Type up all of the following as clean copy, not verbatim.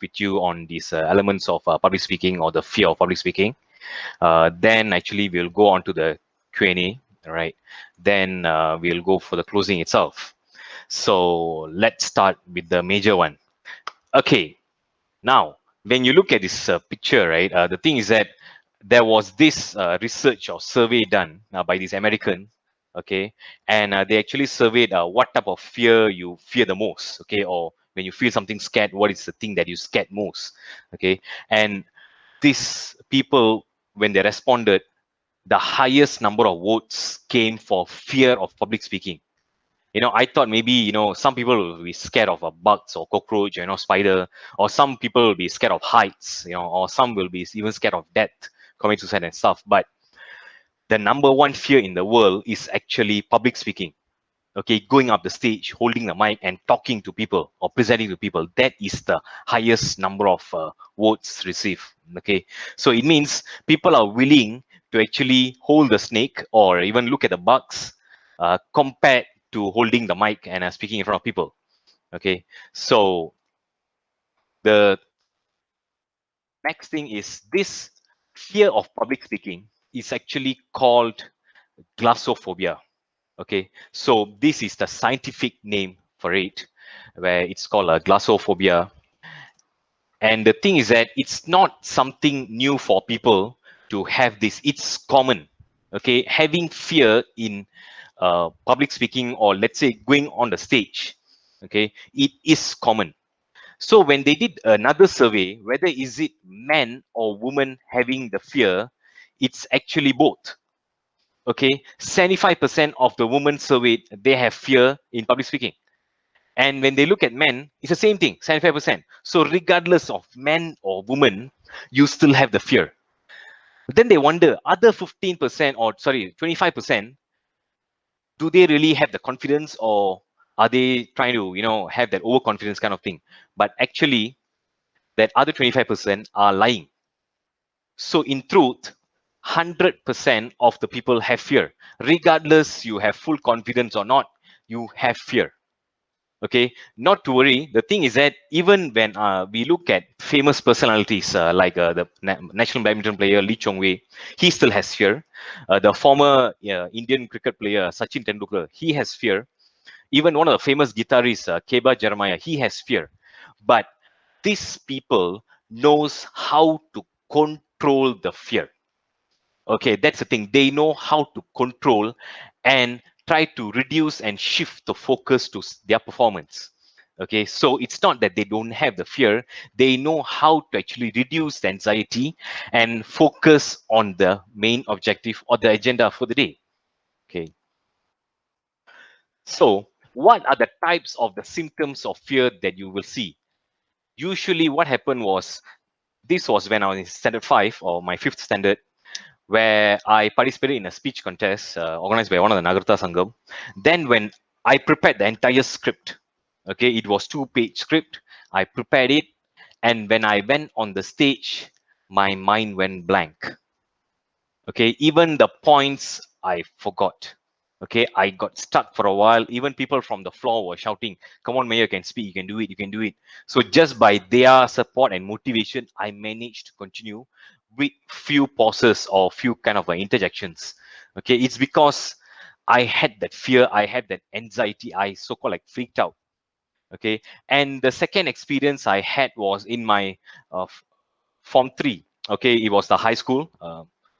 with you on these elements of public speaking or the fear of public speaking. Then actually we'll go on to the Q&A, right? Then we'll go for the closing itself. So let's start with the major one. Okay, now when you look at this picture, right, the thing is that there was this research or survey done by these Americans, okay, and they actually surveyed what type of fear you fear the most, okay, or when you feel something scared, what is the thing that you scared most, okay, and these people, when they responded, the highest number of votes came for fear of public speaking. I thought maybe, some people will be scared of bugs or cockroach, spider, or some people will be scared of heights, or some will be even scared of death, commit suicide and stuff. But the number one fear in the world is actually public speaking. Okay, going up the stage, holding the mic and talking to people or presenting to people. That is the highest number of votes received. Okay, so it means people are willing to actually hold the snake or even look at the bugs compared to holding the mic and speaking in front of people. Okay, so the next thing is this fear of public speaking is actually called glossophobia. Okay, so this is the scientific name for it, where it's called a glossophobia. And the thing is that it's not something new for people to have this. It's common. Okay, having fear in public speaking, or let's say going on the stage, okay, it is common. So when they did another survey, whether is it men or women having the fear, it's actually both. Okay, 75% of the women surveyed, they have fear in public speaking. And when they look at men, it's the same thing, 75%. So regardless of men or women, you still have the fear. But then they wonder, other 15%, or sorry, 25%, do they really have the confidence, or are they trying to, have that overconfidence kind of thing? But actually, that other 25% are lying. So in truth, 100% of the people have fear. Regardless you have full confidence or not, you have fear. Okay, not to worry. The thing is that even when we look at famous personalities like the national badminton player Lee Chong Wei, he still has fear. The former Indian cricket player Sachin Tendulkar, he has fear. Even one of the famous guitarists Keba Jeremiah, he has fear. But these people knows how to control the fear. Okay, that's the thing. They know how to control and try to reduce and shift the focus to their performance. Okay, so it's not that they don't have the fear. They know how to actually reduce the anxiety and focus on the main objective or the agenda for the day. Okay, so what are the types of the symptoms of fear that you will see? Usually what happened was, this was when I was in standard 5 or my 5th standard, where I participated in a speech contest organized by one of the Nagarta Sangam. Then when I prepared the entire script, okay, it was 2-page script. I prepared it, and when I went on the stage, my mind went blank. Okay, even the points I forgot. Okay, I got stuck for a while. Even people from the floor were shouting, "Come on, Mayor, you can speak, you can do it, you can do it." So just by their support and motivation, I managed to continue with few pauses or few kind of interjections. Okay, it's because I had that fear, I had that anxiety, I so-called like freaked out. Okay, and the second experience I had was in my Form 3. Okay, it was the high school.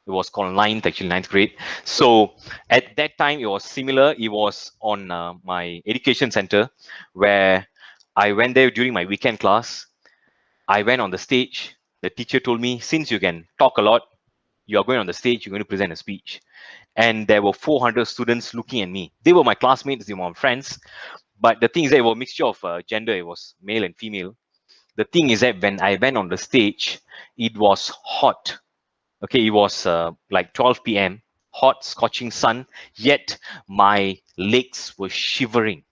It was called ninth grade. So at that time, it was similar. It was on my education center, where I went there during my weekend class. I went on the stage. The teacher told me, since you can talk a lot, you are going on the stage, you're going to present a speech. And there were 400 students looking at me. They were my classmates, they were my friends. But the thing is that it was a mixture of gender. It was male and female. The thing is that when I went on the stage, it was hot. Okay, it was like 12 p.m., hot, scorching sun, yet my legs were shivering,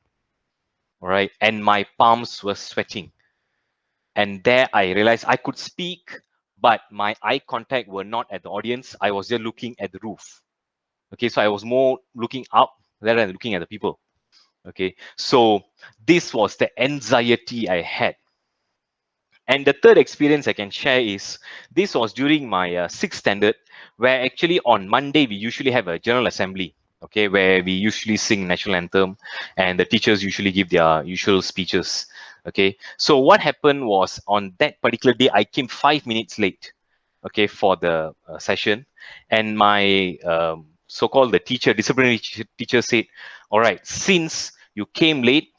all right, and my palms were sweating. And there I realized I could speak, but my eye contact were not at the audience. I was just looking at the roof. Okay, so I was more looking up rather than looking at the people. Okay, so this was the anxiety I had. And the third experience I can share is this was during my sixth standard, where actually on Monday we usually have a general assembly, okay, where we usually sing national anthem, and the teachers usually give their usual speeches. Okay, so what happened was on that particular day I came 5 minutes late, okay, for the session, and my so-called the teacher, disciplinary teacher said, all right, since you came late,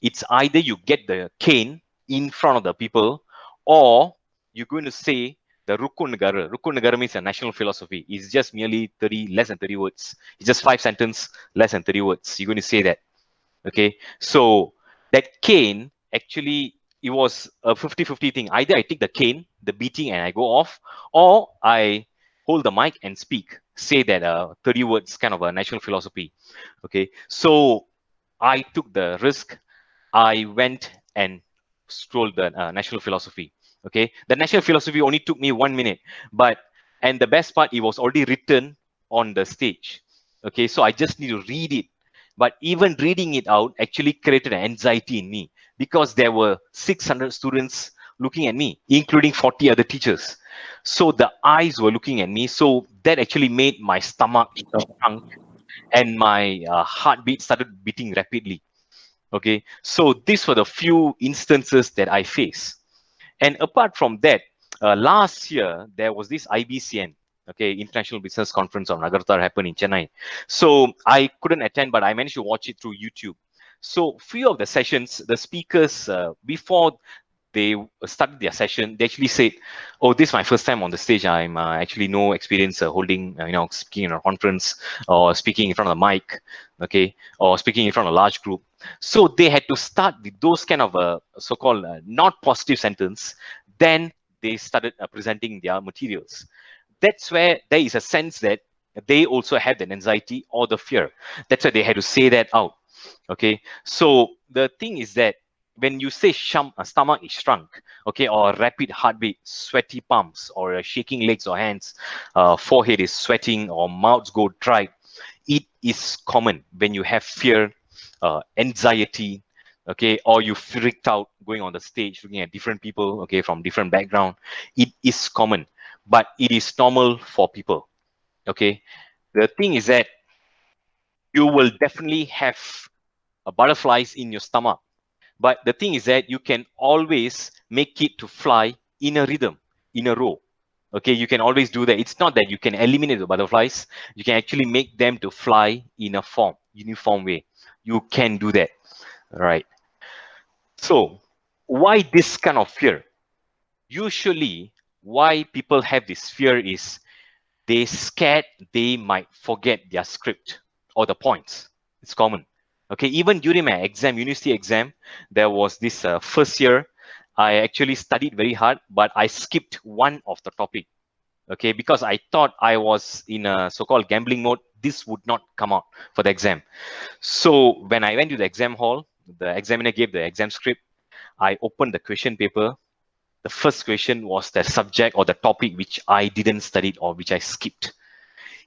it's either you get the cane in front of the people, or you're going to say the Rukun Negara. Rukun Negara means a national philosophy. It's just merely 30, less than 30 words. It's just 5 sentences, less than 30 words. You're going to say that. Okay. So that cane, actually, it was a 50-50 thing. Either I take the cane, the beating, and I go off, or I hold the mic and speak, say that 30 words kind of a national philosophy. Okay. So I took the risk. I went and strolled the national philosophy. Okay, the national philosophy only took me 1 minute, and the best part, it was already written on the stage. Okay, so I just need to read it. But even reading it out actually created an anxiety in me, because there were 600 students looking at me, including 40 other teachers. So the eyes were looking at me. So that actually made my stomach shrunk, and my heartbeat started beating rapidly. Okay, so these were the few instances that I faced. And apart from that, last year there was this IBCN, okay, International Business Conference of Nagartar, happened in Chennai. So I couldn't attend, but I managed to watch it through YouTube. So few of the sessions, the speakers, before they started their session, they actually said, oh, this is my first time on the stage. I'm actually no experience holding, speaking in a conference, or speaking in front of the mic, okay, or speaking in front of a large group. So they had to start with those kind of so-called not positive sentence. Then they started presenting their materials. That's where there is a sense that they also have the anxiety or the fear. That's why they had to say that out. Okay, so the thing is that when you say stomach is shrunk, okay, or rapid heartbeat, sweaty palms, or shaking legs or hands, forehead is sweating, or mouths go dry, it is common when you have fear, anxiety, okay, or you freaked out going on the stage, looking at different people, okay, from different background. It is common, but it is normal for people. Okay, the thing is that you will definitely have butterflies in your stomach. But the thing is that you can always make it to fly in a rhythm, in a row. Okay, you can always do that. It's not that you can eliminate the butterflies. You can actually make them to fly in a uniform way. You can do that, right? So why this kind of fear? Usually, why people have this fear is they scared they might forget their script or the points. It's common. Okay, even during my exam, university exam, there was this first year, I actually studied very hard, but I skipped one of the topic. Okay, because I thought I was in a so-called gambling mode. This would not come out for the exam. So when I went to the exam hall, the examiner gave the exam script. I opened the question paper. The first question was the subject or the topic which I didn't study or which I skipped.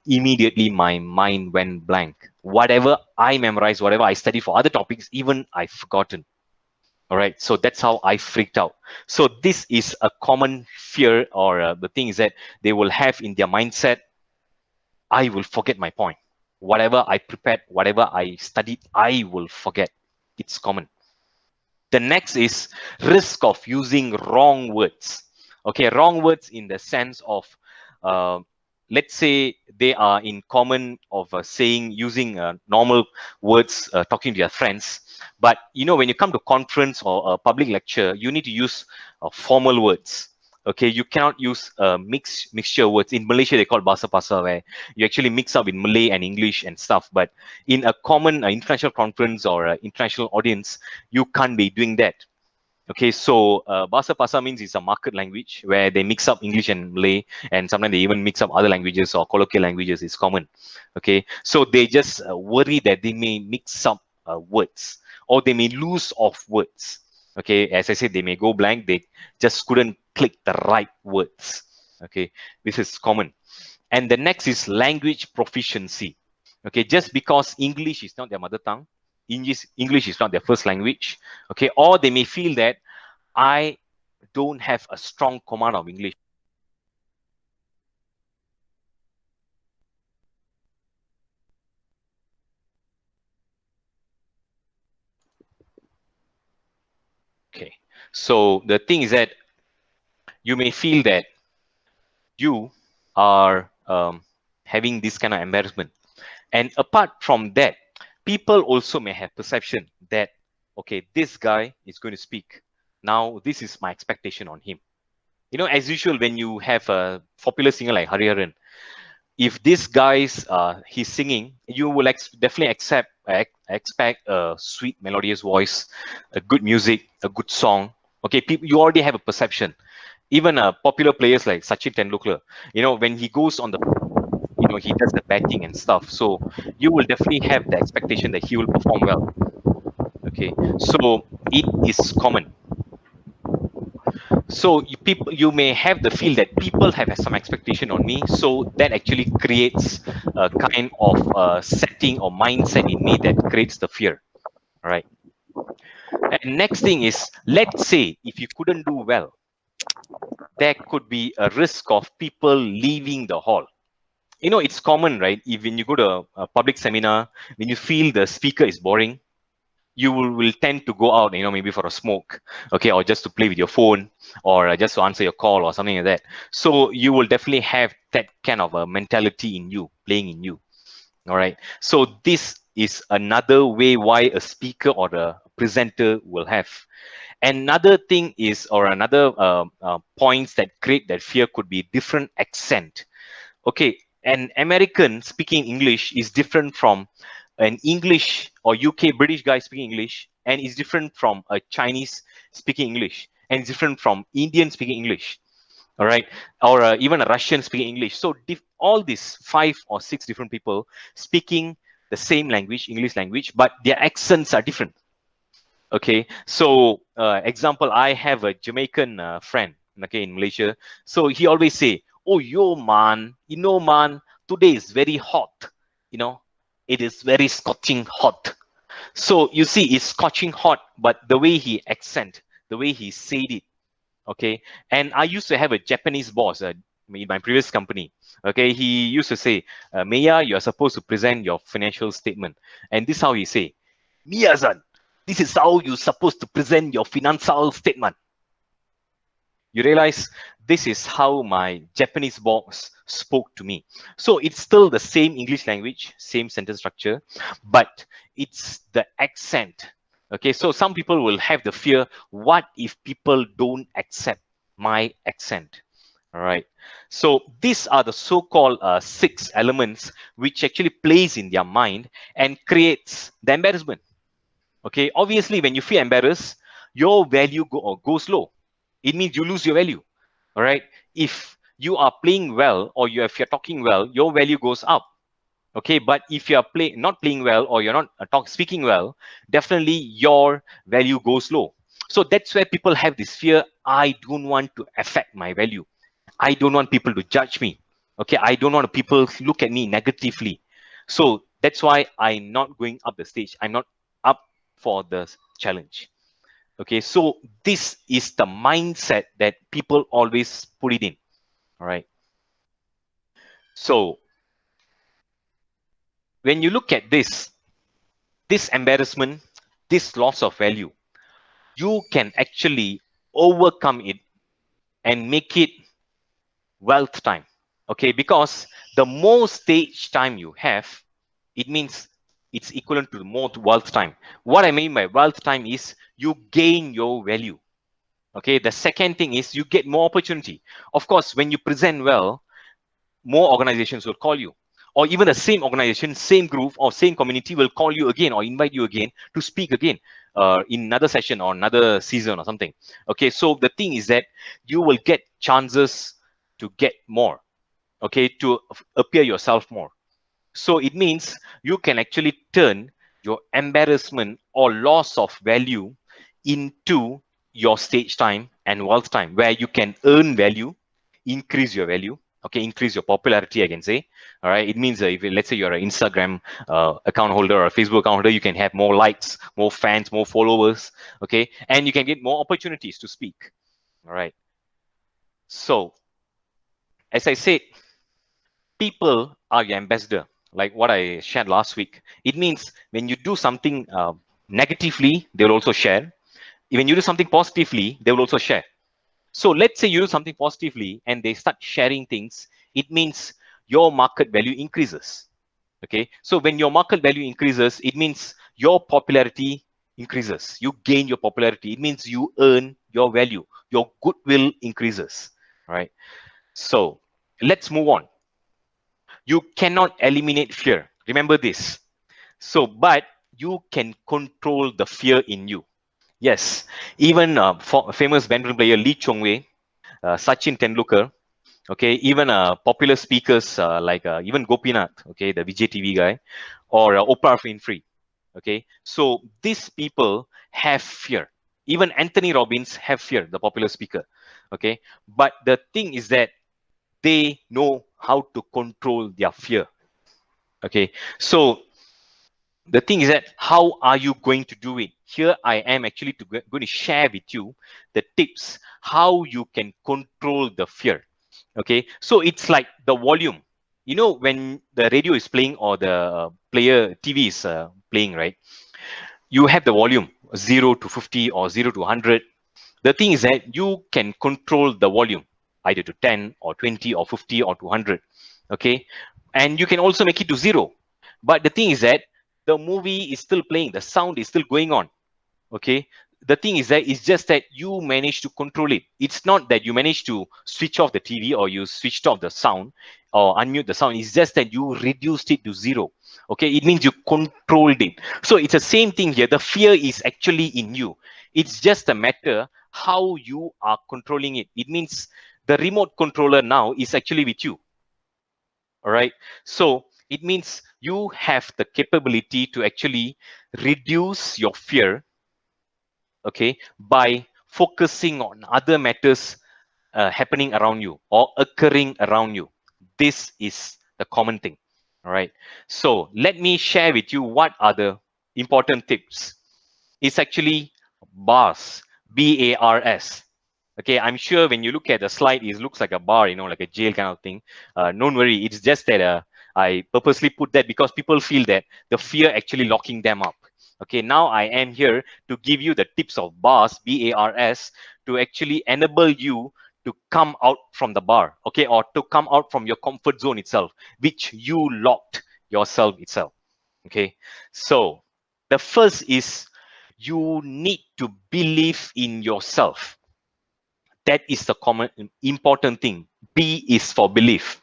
Immediately my mind went blank. Whatever I memorized, whatever I studied for other topics, even I've forgotten. All right, so that's how I freaked out. So this is a common fear, or the thing is that they will have in their mindset, I will forget my point. Whatever I prepared, whatever I studied, I will forget. It's common. The next is risk of using wrong words. Okay, wrong words in the sense of, uh, let's say they are in common of saying, using normal words, talking to your friends. But when you come to conference or a public lecture, you need to use formal words. Okay, you cannot use mixture words. In Malaysia, they call bahasa pasar, where you actually mix up in Malay and English and stuff. But in a common international conference or international audience, you can't be doing that. Okay, so bahasa pasar means it's a market language where they mix up English and Malay, and sometimes they even mix up other languages or colloquial languages. It's common. Okay, so they just worry that they may mix up words, or they may lose of words. Okay, as I said, they may go blank. They just couldn't click the right words. Okay, this is common. And the next is language proficiency. Okay, just because English is not their mother tongue, English is not their first language, okay, or they may feel that I don't have a strong command of English, okay. So the thing is that you may feel that you are having this kind of embarrassment. And apart from that, people also may have perception that, okay, this guy is going to speak. Now, this is my expectation on him. You know, as usual, when you have a popular singer like Hariharan, if this guy's he's singing, you will definitely expect a sweet melodious voice, a good music, a good song. Okay, people, you already have a perception. Even popular players like Sachin Tendulkar, you know, when he goes on the, you know, he does the batting and stuff. So you will definitely have the expectation that he will perform well. Okay, so it is common. So you may have the feel that people have some expectation on me, so that actually creates a kind of setting or mindset in me that creates the fear. All right. And next thing is, let's say if you couldn't do well, there could be a risk of people leaving the hall. You know, it's common, right? If when you go to a public seminar, when you feel the speaker is boring, you will tend to go out, you know, maybe for a smoke, okay, or just to play with your phone, or just to answer your call or something like that. So you will definitely have that kind of a mentality in you, playing in you. All right. So this is another way why a speaker or a presenter will have. Another thing is, or another points that create that fear could be different accent. Okay, an American speaking English is different from an English or UK British guy speaking English, and is different from a Chinese speaking English, and it's different from Indian speaking English. All right, or even a Russian speaking English. So all these 5 or 6 different people speaking the same language, English language, but their accents are different. Okay, so example, I have a Jamaican friend, okay, in Malaysia. So he always say, "Oh, yo, man, you know, man, today is very hot. You know, it is very scorching hot." So you see, it's scorching hot, but the way he accent, the way he said it, okay. And I used to have a Japanese boss in my previous company. Okay, he used to say, "Meya, you are supposed to present your financial statement," and this is how he say, "Miya-san, this is how you're supposed to present your financial statement." You realize this is how my Japanese boss spoke to me. So it's still the same English language, same sentence structure, but it's the accent. Okay, so some people will have the fear, what if people don't accept my accent? All right. So these are the so-called 6 elements which actually plays in their mind and creates the embarrassment. Okay, obviously, when you feel embarrassed, your value goes low. It means you lose your value. All right. If you are playing well, or if you're talking well, your value goes up. Okay, but if you are not playing well, or you're not speaking well, definitely your value goes low. So that's where people have this fear. I don't want to affect my value. I don't want people to judge me. Okay, I don't want people to look at me negatively. So that's why I'm not going up the stage. I'm not up for the challenge. Okay, so this is the mindset that people always put it in. All right. So when you look at this embarrassment, this loss of value, you can actually overcome it and make it wealth time. Okay, because the more stage time you have, it means it's equivalent to more wealth time. What I mean by wealth time is you gain your value. Okay, the second thing is you get more opportunity. Of course, when you present well, more organizations will call you, or even the same organization, same group, or same community will call you again or invite you again to speak again in another session or another season or something. Okay, so the thing is that you will get chances to get more, okay, to appear yourself more. So it means you can actually turn your embarrassment or loss of value into your stage time and wealth time, where you can earn value, increase your value, okay, increase your popularity, I can say. All right, it means if let's say you're an Instagram account holder or a Facebook account holder, you can have more likes, more fans, more followers, okay, and you can get more opportunities to speak. All right. So, as I said, people are your ambassador, like what I shared last week. It means when you do something negatively, they will also share. When you do something positively, they will also share. So let's say you do something positively and they start sharing things, it means your market value increases. Okay. So when your market value increases, it means your popularity increases. You gain your popularity. It means you earn your value. Your goodwill increases. Right. So let's move on. You cannot eliminate fear. Remember this. So, but you can control the fear in you. Yes, even famous badminton player Lee Chong Wei, Sachin Tendulkar, okay, even popular speakers like even Gopinath, okay, the Vijay TV guy, or Oprah Winfrey, okay. So these people have fear. Even Anthony Robbins have fear, the popular speaker, okay. But the thing is that they know how to control their fear, okay. So the thing is that how are you going to do it? Here I am actually going to share with you the tips how you can control the fear. Okay, so it's like the volume. You know, when the radio is playing or the player TV is playing, right? You have the volume 0 to 50 or 0 to 100. The thing is that you can control the volume either to 10 or 20 or 50 or to 100. Okay, and you can also make it to 0. But the thing is that the movie is still playing, the sound is still going on. Okay, the thing is that it's just that you manage to control it. It's not that you manage to switch off the TV or you switched off the sound or unmute the sound. It's just that you reduced it to 0. Okay, it means you controlled it. So it's the same thing here. The fear is actually in you. It's just a matter how you are controlling it. It means the remote controller now is actually with you. All right, so it means you have the capability to actually reduce your fear, okay, by focusing on other matters happening around you or occurring around you. This is the common thing. All right, so let me share with you what are the important tips. It's actually bars, BARS. Okay, I'm sure when you look at the slide, it looks like a bar, you know, like a jail kind of thing. Don't worry, it's just that I purposely put that because people feel that the fear actually locking them up. Okay, now I am here to give you the tips of bars, BARS, to actually enable you to come out from the bar, okay, or to come out from your comfort zone itself, which you locked yourself itself. Okay, so the first is you need to believe in yourself. That is the common important thing. B is for belief.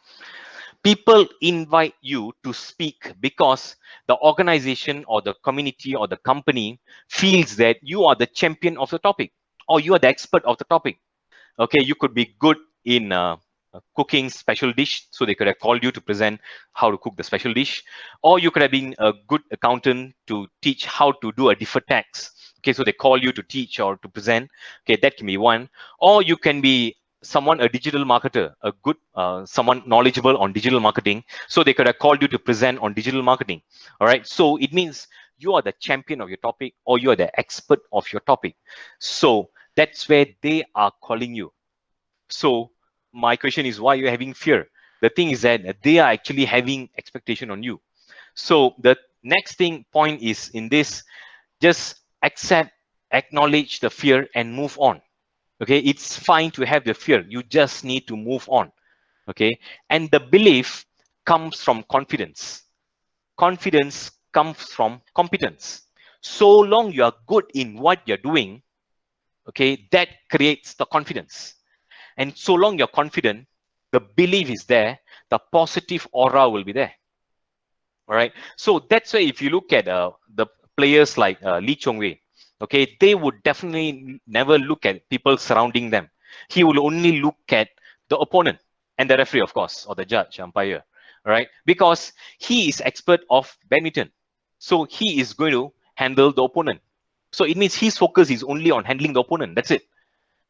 People invite you to speak because the organization or the community or the company feels that you are the champion of the topic or you are the expert of the topic. Okay, you could be good in cooking special dish, so they could have called you to present how to cook the special dish, or you could have been a good accountant to teach how to do a deferred tax. Okay, so they call you to teach or to present. Okay, that can be one. Or you can be someone, a digital marketer, a good someone knowledgeable on digital marketing, so they could have called you to present on digital marketing. All right, so it means you are the champion of your topic or you are the expert of your topic. So that's where they are calling you. So my question is, why are you having fear? The thing is that they are actually having expectation on you. So the next thing point is in this, just accept, acknowledge the fear and move on. Okay, it's fine to have the fear. You just need to move on. Okay, and the belief comes from confidence. Confidence comes from competence. So long you are good in what you're doing, okay, that creates the confidence. And so long you're confident, the belief is there, the positive aura will be there. All right. So that's why if you look at the players like Lee Chong Wei, okay, they would definitely never look at people surrounding them. He will only look at the opponent and the referee, of course, or the judge, umpire, all right? Because he is expert of badminton. So he is going to handle the opponent. So it means his focus is only on handling the opponent. That's it.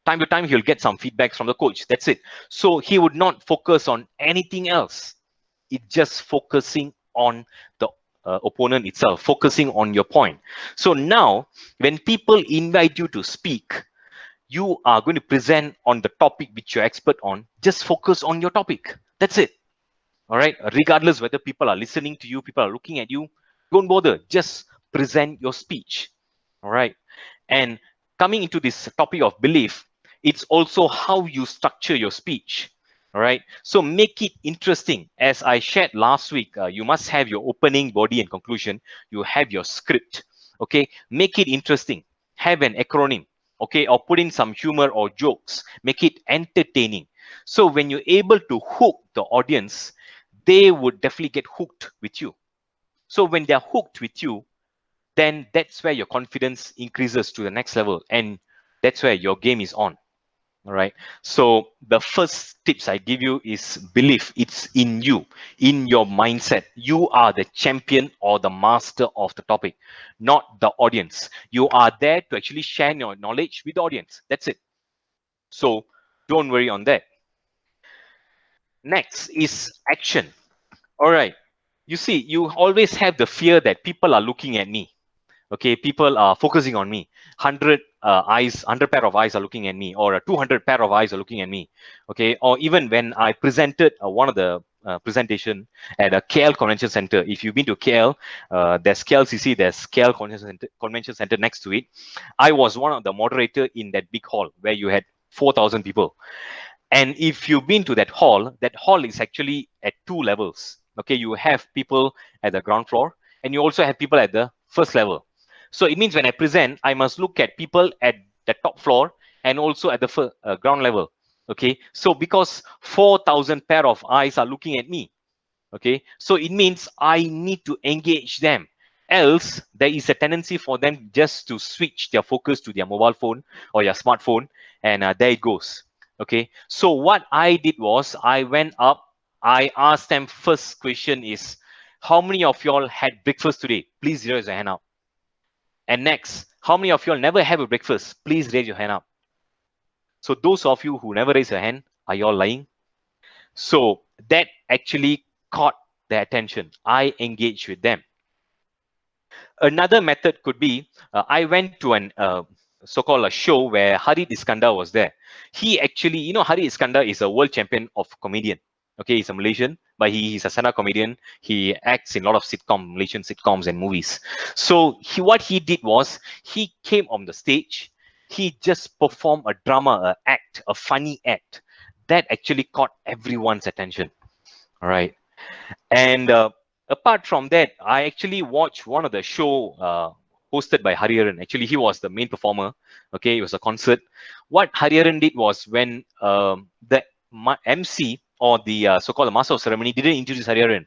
Time to time, he'll get some feedbacks from the coach. That's it. So he would not focus on anything else. It's just focusing on the opponent itself, focusing on your point. So now, when people invite you to speak, you are going to present on the topic which you're expert on, just focus on your topic. That's it. All right. Regardless whether people are listening to you, people are looking at you, don't bother. Just present your speech. All right. And coming into this topic of belief, it's also how you structure your speech. All right. So make it interesting. As I shared last week, you must have your opening, body, and conclusion. You have your script. Okay. Make it interesting. Have an acronym. Okay. Or put in some humor or jokes. Make it entertaining. So when you're able to hook the audience, they would definitely get hooked with you. So when they're hooked with you, then that's where your confidence increases to the next level, and that's where your game is on. All right. So the first tips I give you is belief. It's in you, in your mindset. You are the champion or the master of the topic, not the audience. You are there to actually share your knowledge with the audience. That's it. So don't worry on that. Next is action. All right. You see, you always have the fear that people are looking at me. Okay, people are focusing on me. 100 eyes, 100 pair of eyes are looking at me, or 200 pair of eyes are looking at me. Okay, or even when I presented one of the presentation at a KL Convention Center. If you've been to KL, there's KLCC, there's KL Convention Center next to it. I was one of the moderator in that big hall where you had 4,000 people. And if you've been to that hall is actually at two levels. Okay, you have people at the ground floor, and you also have people at the first level. So it means when I present, I must look at people at the top floor and also at the ground level. Okay, so because 4,000 pair of eyes are looking at me, okay, so it means I need to engage them. Else, there is a tendency for them just to switch their focus to their mobile phone or your smartphone, and there it goes. Okay, so what I did was I went up, I asked them, first question is, how many of y'all had breakfast today? Please raise your hand up. And next, how many of y'all never have a breakfast? Please raise your hand up. So those of you who never raise your hand, are y'all lying? So that actually caught their attention. I engaged with them. Another method could be, I went to an so-called a show where Harid Iskandar was there. He actually, Harid Iskandar is a world champion of comedian. Okay, he's a Malaysian, but he's a stand-up comedian. He acts in a lot of Malaysian sitcoms and movies. So what he did was, he came on the stage, he just performed a drama, a act, a funny act. That actually caught everyone's attention. All right. And apart from that, I actually watched one of the show hosted by Hariharan. Actually, he was the main performer. Okay, it was a concert. What Hariharan did was, when the MC or the so-called master of ceremony didn't introduce Hariharan,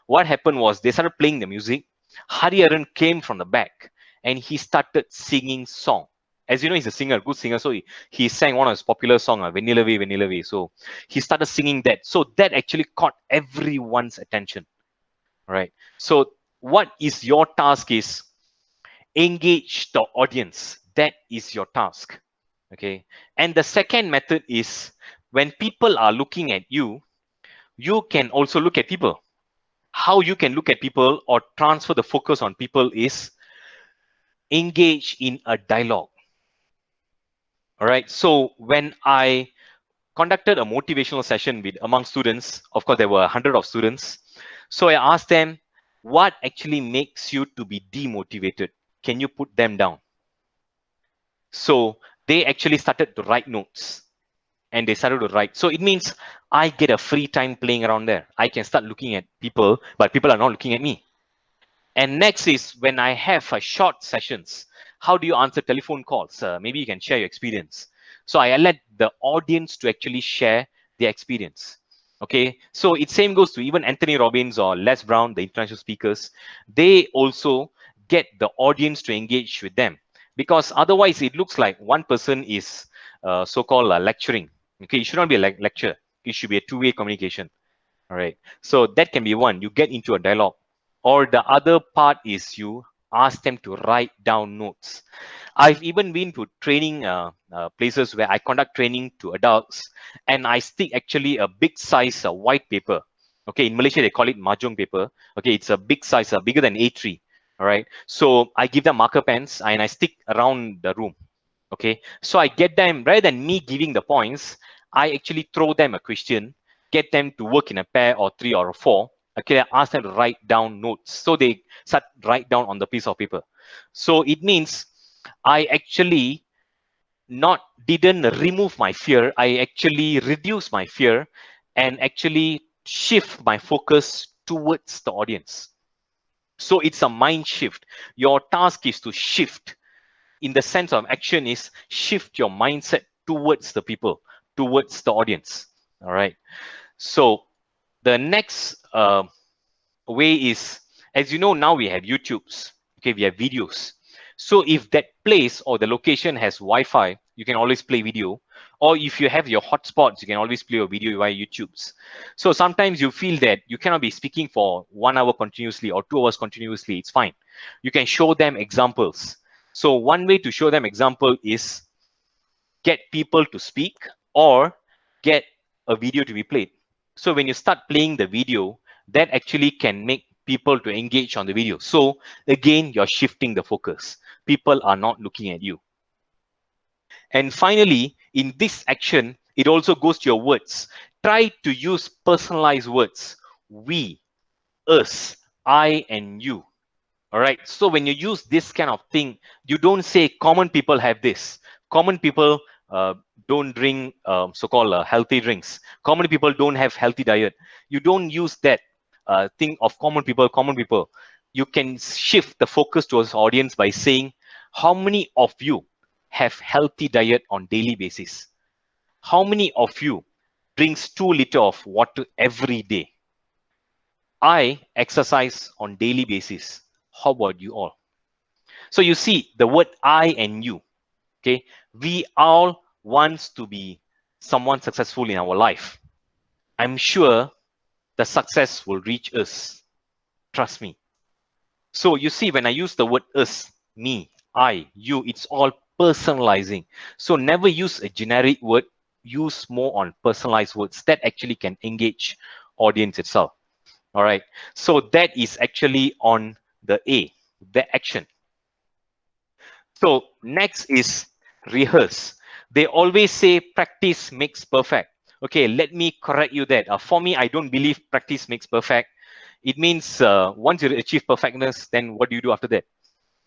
what happened was they started playing the music. Hariharan came from the back and he started singing song. As you know, he's a singer, good singer. So he sang one of his popular songs, Vanilla Way, Vanilla Way. So he started singing that. So that actually caught everyone's attention. All right. So what is your task is engage the audience. That is your task. Okay. And the second method is, when people are looking at you, you can also look at people. How you can look at people or transfer the focus on people is engage in a dialogue. All right. So when I conducted a motivational session with among students, of course, there were 100 of students. So I asked them, what actually makes you to be demotivated? Can you put them down? So they actually started to write notes, and they started to write. So it means I get a free time playing around there. I can start looking at people, but people are not looking at me. And next is, when I have short sessions, how do you answer telephone calls? Maybe you can share your experience. So I let the audience to actually share their experience. Okay, so it same goes to even Anthony Robbins or Les Brown, the international speakers. They also get the audience to engage with them, because otherwise it looks like one person is so-called lecturing. Okay, it should not be a lecture. It should be a two-way communication. All right, so that can be one. You get into a dialogue. Or the other part is, you ask them to write down notes. I've even been to training places where I conduct training to adults, and I stick actually a big size white paper. Okay, in Malaysia, they call it mahjong paper. Okay, it's a big size, bigger than A3. All right, so I give them marker pens and I stick around the room. Okay, so I get them, rather than me giving the points, I actually throw them a question, get them to work in a pair or three or four. Okay, I ask them to write down notes. So they start write down on the piece of paper. So it means I actually not didn't remove my fear. I actually reduce my fear and actually shift my focus towards the audience. So it's a mind shift. Your task is to shift, in the sense of action, is shift your mindset towards the people, towards the audience. All right. So the next way is, as you know, now we have YouTubes. Okay, we have videos. So if that place or the location has Wi-Fi, you can always play video. Or if you have your hotspots, you can always play a video via YouTube's. So sometimes you feel that you cannot be speaking for 1 hour continuously or 2 hours continuously. It's fine. You can show them examples. So one way to show them example is get people to speak or get a video to be played. So when you start playing the video, that actually can make people to engage on the video. So again, you're shifting the focus. People are not looking at you. And finally, in this action, it also goes to your words. Try to use personalized words. We, us, I, and you. All right. So when you use this kind of thing, you don't say common people have this. Common people don't drink so-called healthy drinks. Common people don't have healthy diet. You don't use that thing of common people. Common people. You can shift the focus towards audience by saying, how many of you have healthy diet on daily basis? How many of you drinks 2 liters of water every day? I exercise on daily basis. How about you all? So you see the word I and you. Okay, we all wants to be someone successful in our life. I'm sure the success will reach us. Trust me. So you see, when I use the word us, me, I, you, it's all personalizing. So never use a generic word. Use more on personalized words that actually can engage audience itself. All right. So that is actually on the A, the action. So next is rehearse. They always say practice makes perfect. Okay, let me correct you that. For me, I don't believe practice makes perfect. It means once you achieve perfectness, then what do you do after that?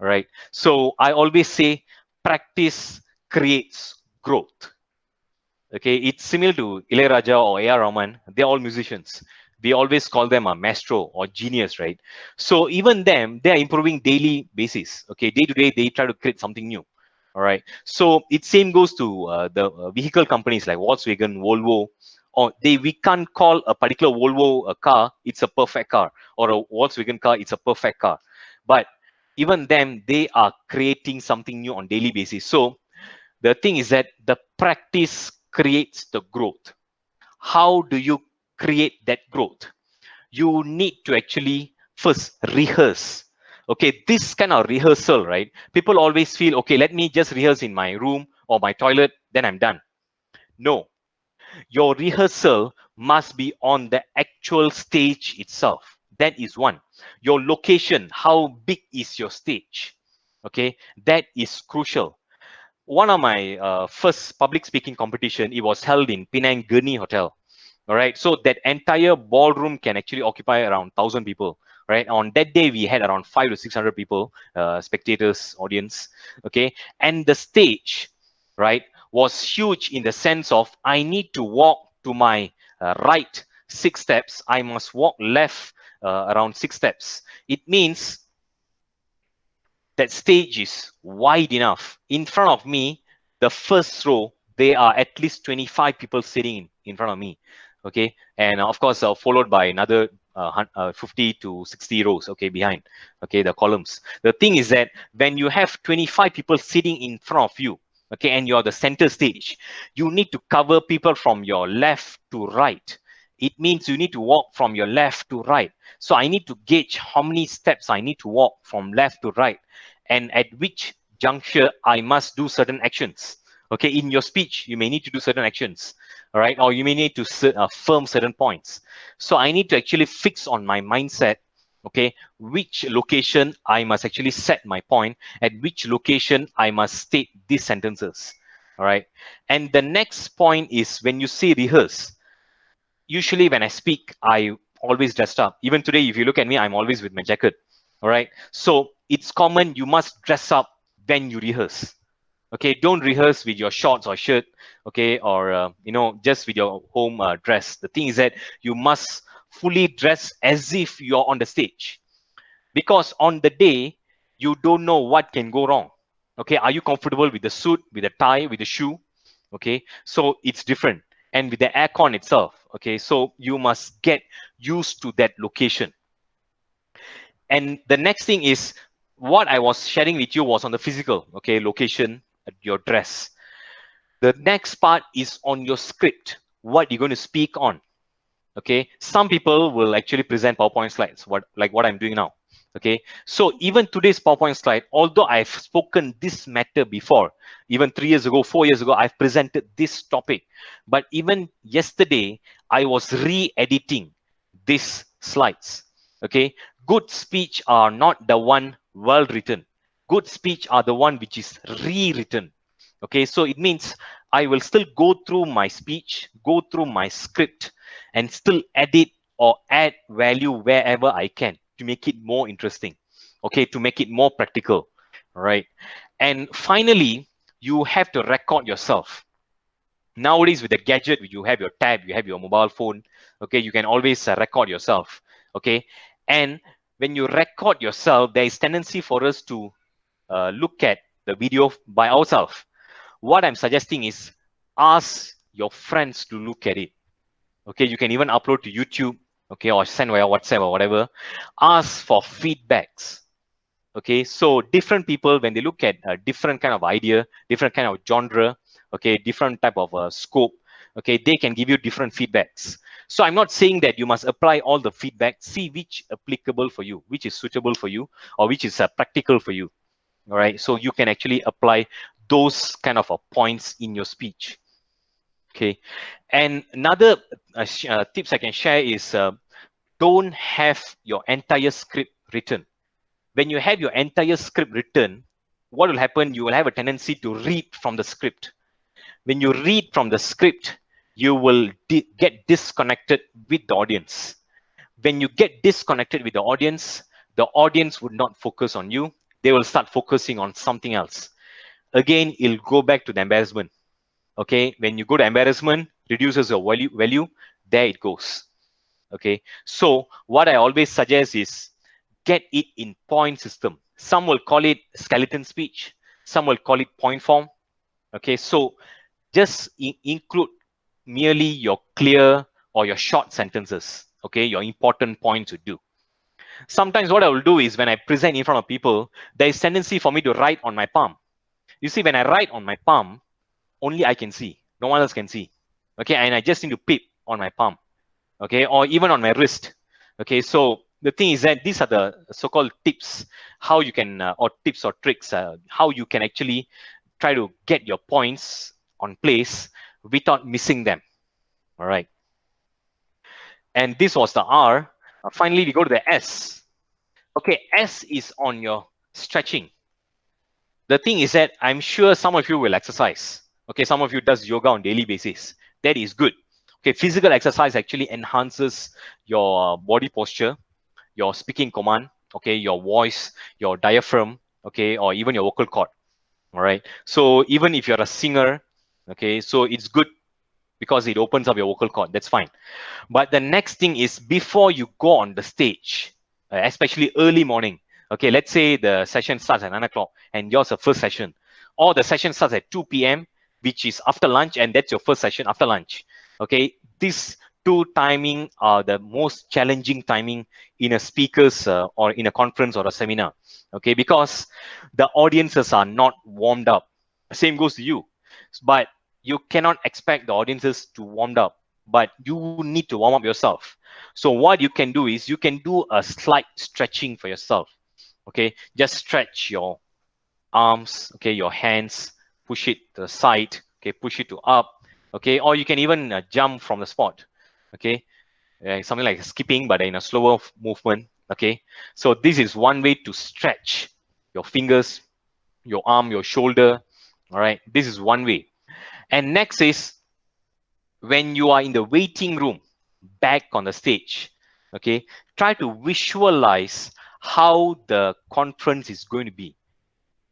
All right. So I always say practice creates growth. Okay, it's similar to Ilayaraja or A.R. Rahman. They're all musicians. We always call them a maestro or genius, right? So even them, they are improving daily basis. Okay, day to day, they try to create something new. All right. So it same goes to the vehicle companies like Volkswagen, Volvo, or we can't call a particular Volvo a car, it's a perfect car, or a Volkswagen car, it's a perfect car. But even them, they are creating something new on daily basis. So the thing is that the practice creates the growth. How do you create that growth? You need to actually first rehearse. Okay, this kind of rehearsal, right? People always feel, okay, let me just rehearse in my room or my toilet, then I'm done. No, your rehearsal must be on the actual stage itself. That is one. Your location, how big is your stage? Okay, that is crucial. One of my first public speaking competition, it was held in Penang Gurney Hotel. All right, so that entire ballroom can actually occupy around 1,000 people. Right, on that day we had around 500 to 600 people, spectators, audience. Okay, and the stage, right, was huge in the sense of I need to walk to my right 6 steps. I must walk left around 6 steps. It means that stage is wide enough. In front of me, the first row, there are at least 25 people sitting in front of me. Okay. And of course, followed by another 50 to 60 rows, okay, behind, okay, the columns. The thing is that when you have 25 people sitting in front of you, okay, and you're the center stage, you need to cover people from your left to right. It means you need to walk from your left to right. So I need to gauge how many steps I need to walk from left to right, and at which juncture I must do certain actions. Okay, in your speech, you may need to do certain actions, all right, or you may need to affirm certain points. So I need to actually fix on my mindset Okay, which location I must actually set my point, at which location I must state these sentences. All right. And the next point is when you say rehearse. Usually when I speak, I always dressed up. Even today, if you look at me, I'm always with my jacket. All right. So it's common, you must dress up when you rehearse. Okay, don't rehearse with your shorts or shirt, okay, or just with your home dress. The thing is that you must fully dress as if you're on the stage, because on the day you don't know what can go wrong. Okay, are you comfortable with the suit, with the tie, with the shoe? Okay, so it's different. And with the aircon itself, okay, so you must get used to that location. And the next thing is, what I was sharing with you was on the physical, okay, location, your dress. The next part is on your script, what you're going to speak on. Okay, some people will actually present PowerPoint slides, like what I'm doing now. Okay, so even today's PowerPoint slide, although I've spoken this matter before, even 3 years ago, 4 years ago, I've presented this topic. But even yesterday, I was re-editing these slides. Okay, good speech are not the one well written. Good speech are the one which is rewritten. Okay, so it means I will still go through my speech, go through my script, and still edit or add value wherever I can to make it more interesting, okay, to make it more practical, right? And finally, you have to record yourself. Nowadays, with the gadget, you have your tab, you have your mobile phone, okay, you can always record yourself, okay? And when you record yourself, there is tendency for us to look at the video by ourselves. What I'm suggesting is ask your friends to look at it. Okay, you can even upload to YouTube, okay, or send via WhatsApp or whatever. Ask for feedbacks. Okay, so different people, when they look at a different kind of idea, different kind of genre, okay, different type of scope, okay, they can give you different feedbacks. So I'm not saying that you must apply all the feedback. See which applicable for you, which is suitable for you, or which is practical for you. All right, so you can actually apply those kind of points in your speech. Okay, and another tips I can share is don't have your entire script written. When you have your entire script written, what will happen? You will have a tendency to read from the script. When you read from the script, you will get disconnected with the audience. When you get disconnected with the audience would not focus on you. They will start focusing on something else. Again, it'll go back to the embarrassment. Okay, when you go to embarrassment, reduces your value, there it goes. Okay, so what I always suggest is get it in point system. Some will call it skeleton speech, some will call it point form. Okay, so just include merely your clear or your short sentences. Okay, your important points to do. Sometimes what I will do is when I present in front of people, there is tendency for me to write on my palm. You see, when I write on my palm, only I can see. No one else can see. Okay, and I just need to peep on my palm. Okay, or even on my wrist. Okay, so the thing is that these are the so-called tips, how you can, or tips or tricks, how you can actually try to get your points on place without missing them. All right. And this was the R. Finally, we go to the S. Okay, S is on your stretching. The thing is that I'm sure some of you will exercise. Okay, some of you does yoga on daily basis. That is good. Okay, physical exercise actually enhances your body posture, your speaking command, okay, your voice, your diaphragm, okay, or even your vocal cord. All right. So even if you're a singer, okay, so it's good because it opens up your vocal cord. That's fine. But the next thing is before you go on the stage, especially early morning. Okay, let's say the session starts at 9 o'clock and yours the first session, or the session starts at 2 p.m., which is after lunch, and that's your first session after lunch. Okay, these two timing are the most challenging timing in a speaker's or in a conference or a seminar. Okay, because the audiences are not warmed up. Same goes to you, but you cannot expect the audiences to warm up, but you need to warm up yourself. So what you can do is you can do a slight stretching for yourself. Okay, just stretch your arms, okay, your hands, push it to the side, okay, push it to up, okay, or you can even jump from the spot, okay, something like skipping but in a slower movement, Okay, so this is one way to stretch your fingers, your arm, your shoulder. All right, this is one way. And next is when you are in the waiting room back on the stage. Okay, try to visualize how the conference is going to be.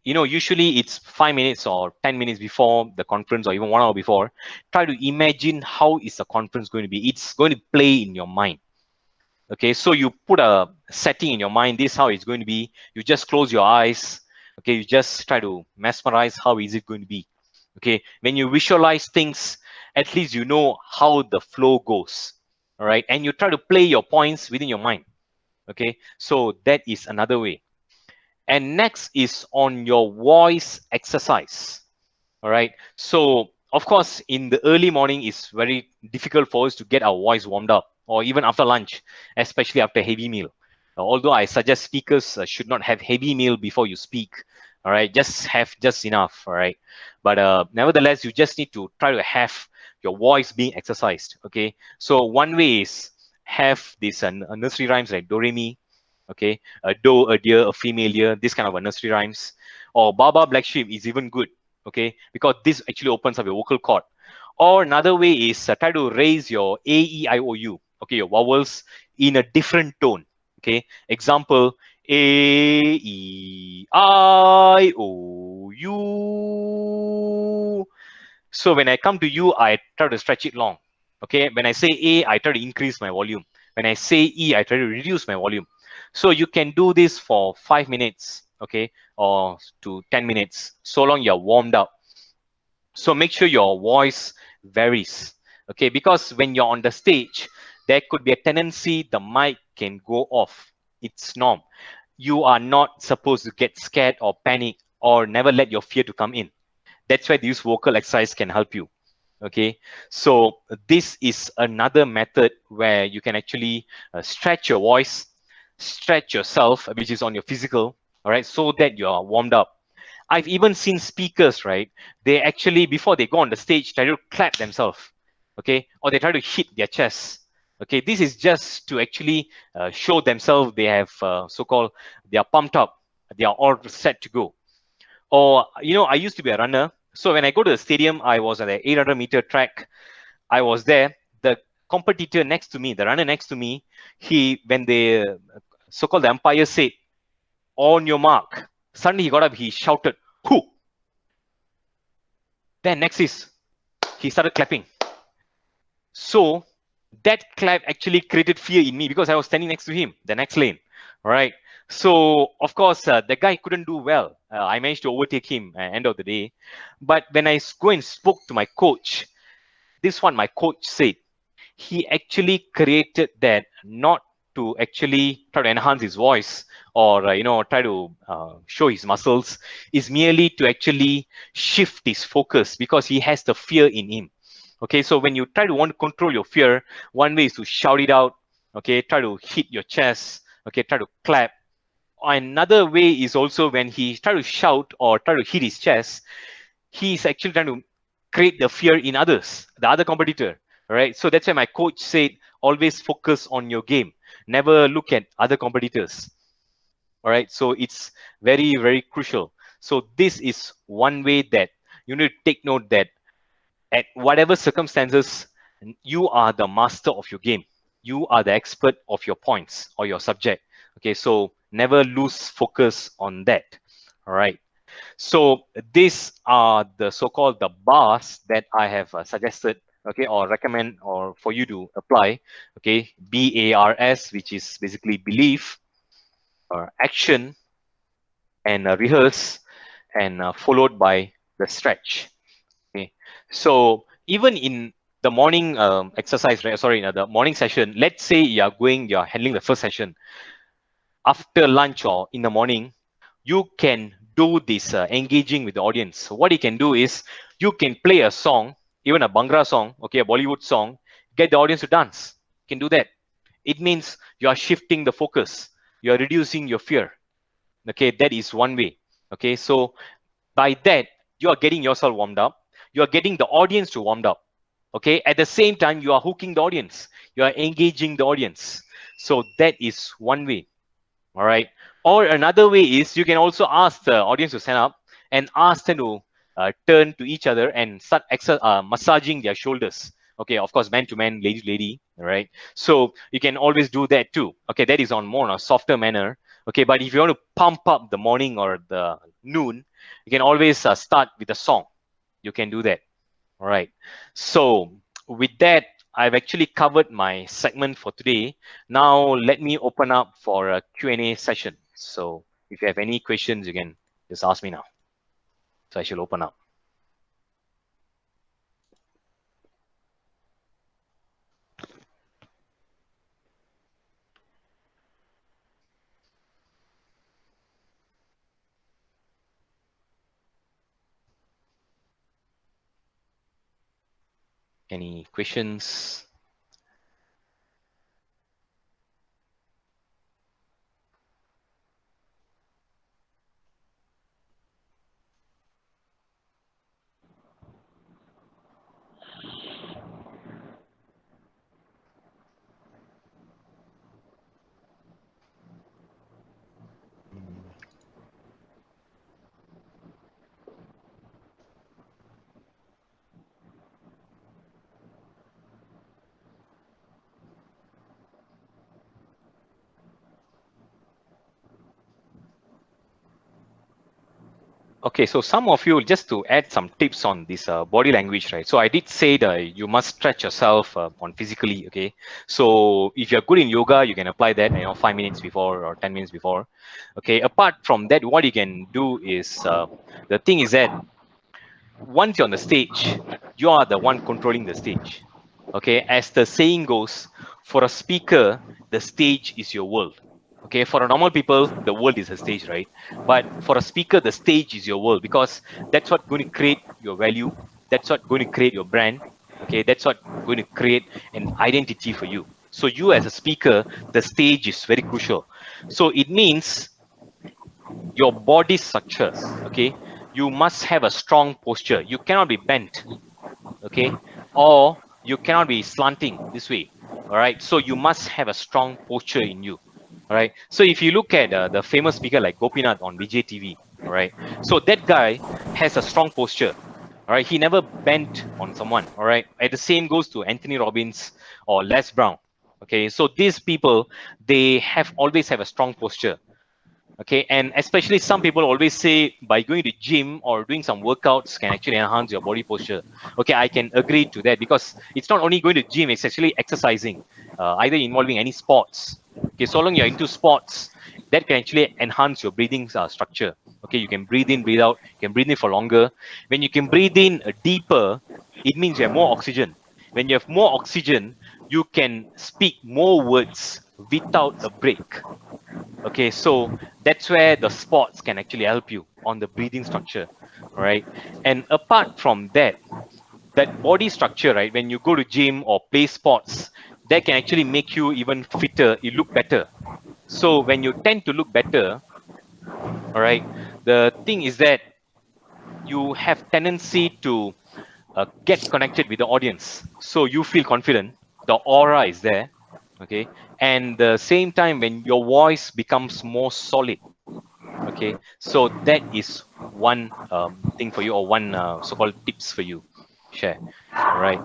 You know, usually it's 5 minutes or 10 minutes before the conference, or even 1 hour before. Try to imagine how is the conference going to be. It's going to play in your mind. Okay, so you put a setting in your mind. This is how it's going to be. You just close your eyes. Okay, you just try to mesmerize how is it going to be. Okay, when you visualize things, at least you know how the flow goes. All right, and you try to play your points within your mind. Okay, so that is another way. And next is on your voice exercise. All right, so of course in the early morning it's very difficult for us to get our voice warmed up, or even after lunch, especially after heavy meal. Although I suggest speakers should not have heavy meal before you speak. All right, just have just enough. All right, but nevertheless you just need to try to have your voice being exercised. Okay, so one way is have this nursery rhymes like do re mi. Okay, a doe, a deer, a female deer, this kind of a nursery rhymes. Or Baba Black Sheep is even good. Okay, because this actually opens up your vocal cord. Or another way is try to raise your A, E, I, O, U. Okay, your vowels in a different tone. Okay, example, A, E, I, O, U. So when I come to U, I try to stretch it long. Okay, when I say A, I try to increase my volume. When I say E, I try to reduce my volume. So you can do this for 5 minutes, okay, or to 10 minutes, so long you're warmed up. So make sure your voice varies, okay, because when you're on the stage, there could be a tendency the mic can go off. It's norm. You are not supposed to get scared or panic or never let your fear to come in. That's why this vocal exercise can help you. Okay, so this is another method where you can actually stretch your voice, stretch yourself, which is on your physical, all right, so that you are warmed up. I've even seen speakers, right? They actually, before they go on the stage, try to clap themselves, okay, or they try to hit their chest. Okay, this is just to actually show themselves they have so-called, they are pumped up, they are all set to go. Or, you know, I used to be a runner. So when I go to the stadium, I was at the 800-meter track. I was there. The competitor next to me, the runner next to me, when the so-called the umpire said, on your mark, suddenly he got up, he shouted, who? Then next is, he started clapping. So that clap actually created fear in me because I was standing next to him, the next lane. All right. So of course, the guy couldn't do well. I managed to overtake him at the end of the day. But when I go and spoke to my coach, this one my coach said, he actually created that not to actually try to enhance his voice or try to show his muscles, is merely to actually shift his focus because he has the fear in him. Okay, so when you try to want to control your fear, one way is to shout it out. Okay, try to hit your chest. Okay, try to clap. Another way is also when he try to shout or try to hit his chest, he's actually trying to create the fear in others, the other competitor. Right. So that's why my coach said, always focus on your game. Never look at other competitors. All right. So it's very, very crucial. So this is one way that you need to take note that at whatever circumstances, you are the master of your game. You are the expert of your points or your subject. Okay, so never lose focus on that. All right. So these are the so-called the bars that I have suggested, okay, or recommend or for you to apply. Okay, BARS, which is basically belief, or action, and rehearse, and followed by the stretch. Okay, so even in the morning exercise, right? Sorry, the morning session. Let's say you're handling the first session. After lunch or in the morning, you can do this engaging with the audience. So what you can do is you can play a song, even a Bhangra song, okay, a Bollywood song, get the audience to dance. You can do that. It means you are shifting the focus. You are reducing your fear. Okay, that is one way. Okay, so by that, you are getting yourself warmed up. You are getting the audience to warmed up. Okay, at the same time, you are hooking the audience. You are engaging the audience. So that is one way. All right. Or another way is you can also ask the audience to stand up and ask them to turn to each other and start massaging their shoulders. Okay, of course, man to man, lady to lady. All right. So you can always do that too. Okay, that is on more on a softer manner. Okay, but if you want to pump up the morning or the noon, you can always start with a song. You can do that. All right. So with that, I've actually covered my segment for today. Now let me open up for a Q&A session. So if you have any questions, you can just ask me now. So I shall open up. Any questions? Okay, so some of you, just to add some tips on this body language, right? So I did say that you must stretch yourself on physically, okay? So if you're good in yoga, you can apply that, 5 minutes before or 10 minutes before. Okay, apart from that, what you can do is, the thing is that once you're on the stage, you are the one controlling the stage. Okay, as the saying goes, for a speaker, the stage is your world. Okay, for a normal people, the world is a stage, right? But for a speaker, the stage is your world because that's what going to create your value. That's what going to create your brand. Okay, that's what going to create an identity for you. So you as a speaker, the stage is very crucial. So it means your body structure. Okay, you must have a strong posture. You cannot be bent, okay, or you cannot be slanting this way. All right, so you must have a strong posture in you. All right, so if you look at the famous speaker like Gopinath on Vijay TV, all right, so that guy has a strong posture. All right, he never bent on someone. All right, and the same goes to Anthony Robbins or Les Brown. Okay, so these people, they have always have a strong posture. Okay, and especially some people always say by going to gym or doing some workouts can actually enhance your body posture. Okay, I can agree to that because it's not only going to gym, it's actually exercising, either involving any sports. Okay, so long you're into sports, that can actually enhance your breathing structure. Okay, you can breathe in, breathe out, you can breathe in for longer. When you can breathe in deeper, it means you have more oxygen. When you have more oxygen, you can speak more words without a break. Okay, so that's where the sports can actually help you on the breathing structure, right? And apart from that, that body structure, right? When you go to gym or play sports, that can actually make you even fitter. You look better. So when you tend to look better, all right, the thing is that you have tendency to get connected with the audience. So you feel confident. The aura is there, okay? And the same time, when your voice becomes more solid, okay, so that is one thing for you or one so-called tips for you share. All right,